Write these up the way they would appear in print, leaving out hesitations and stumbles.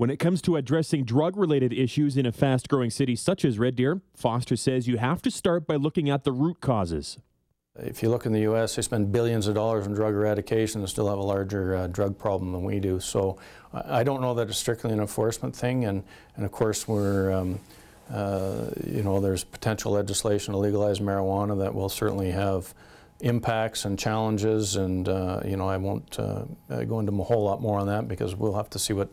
When it comes to addressing drug-related issues in a fast-growing city such as Red Deer, Foster says you have to start by looking at the root causes. If you look in the U.S., they spend billions of dollars on drug eradication and still have a larger drug problem than we do. So I don't know that it's strictly an enforcement thing, and of course we're there's potential legislation to legalize marijuana that will certainly have impacts and challenges, and I won't go into a whole lot more on that because we'll have to see what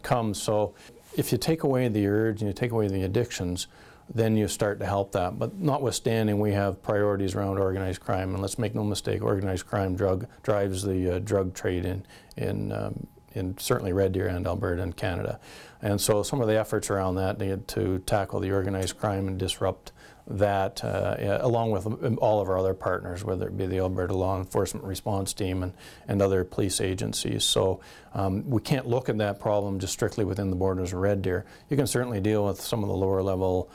comes. So if you take away the urge and you take away the addictions, then you start to help that. But notwithstanding, we have priorities around organized crime, and let's make no mistake, organized crime drives the drug trade in certainly Red Deer and Alberta and Canada. And so some of the efforts around that to tackle the organized crime and disrupt that, along with all of our other partners, whether it be the Alberta Law Enforcement Response Team and other police agencies. So we can't look at that problem just strictly within the borders of Red Deer. You can certainly deal with some of the lower level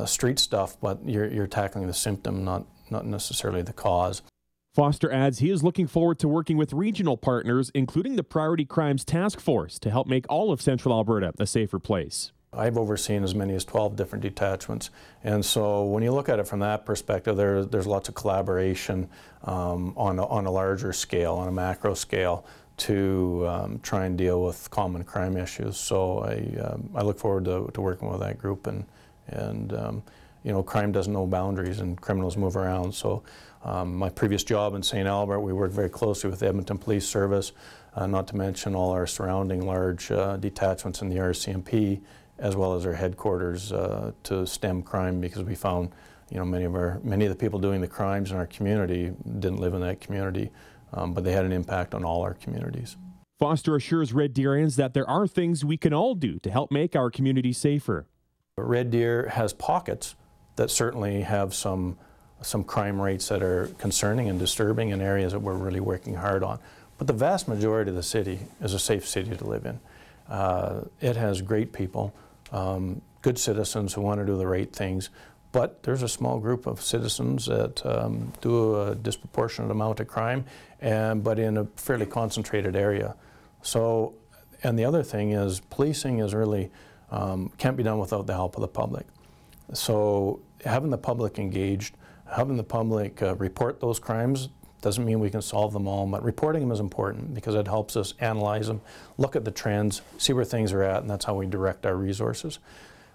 street stuff, but you're tackling the symptom, not necessarily the cause. Foster adds he is looking forward to working with regional partners, including the Priority Crimes Task Force, to help make all of Central Alberta a safer place. I've overseen as many as 12 different detachments, and so when you look at it from that perspective, there's lots of collaboration on a larger scale, on a macro scale, to try and deal with common crime issues. So I look forward to working with that group, and crime doesn't know boundaries and criminals move around. So my previous job in St. Albert, we worked very closely with the Edmonton Police Service, not to mention all our surrounding large detachments in the RCMP, as well as our headquarters to stem crime, because we found many of the people doing the crimes in our community didn't live in that community, but they had an impact on all our communities. Foster assures Red Deerians that there are things we can all do to help make our community safer. Red Deer has pockets that certainly have some crime rates that are concerning and disturbing in areas that we're really working hard on. But the vast majority of the city is a safe city to live in. It has great people, good citizens who want to do the right things, but there's a small group of citizens that do a disproportionate amount of crime, but in a fairly concentrated area. So, and the other thing is, policing is really can't be done without the help of the public. So having the public engaged, having the public report those crimes doesn't mean we can solve them all, but reporting them is important because it helps us analyze them, look at the trends, see where things are at, and that's how we direct our resources.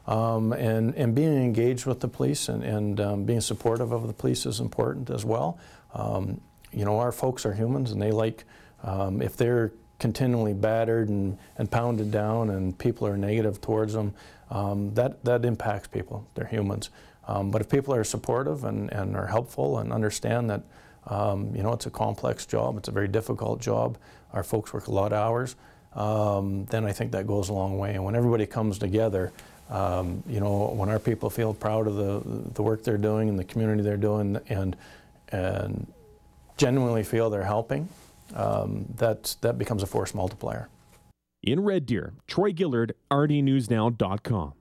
And being engaged with the police and being supportive of the police is important as well. Our folks are humans, and they like, if they're continually battered and pounded down and people are negative towards them, that impacts people. They're humans. But if people are supportive and are helpful and understand that it's a complex job, it's a very difficult job, our folks work a lot of hours, then I think that goes a long way. And when everybody comes together, when our people feel proud of the work they're doing and the community they're doing, and genuinely feel they're helping, that becomes a force multiplier. In Red Deer, Troy Gillard, RDNewsNow.com.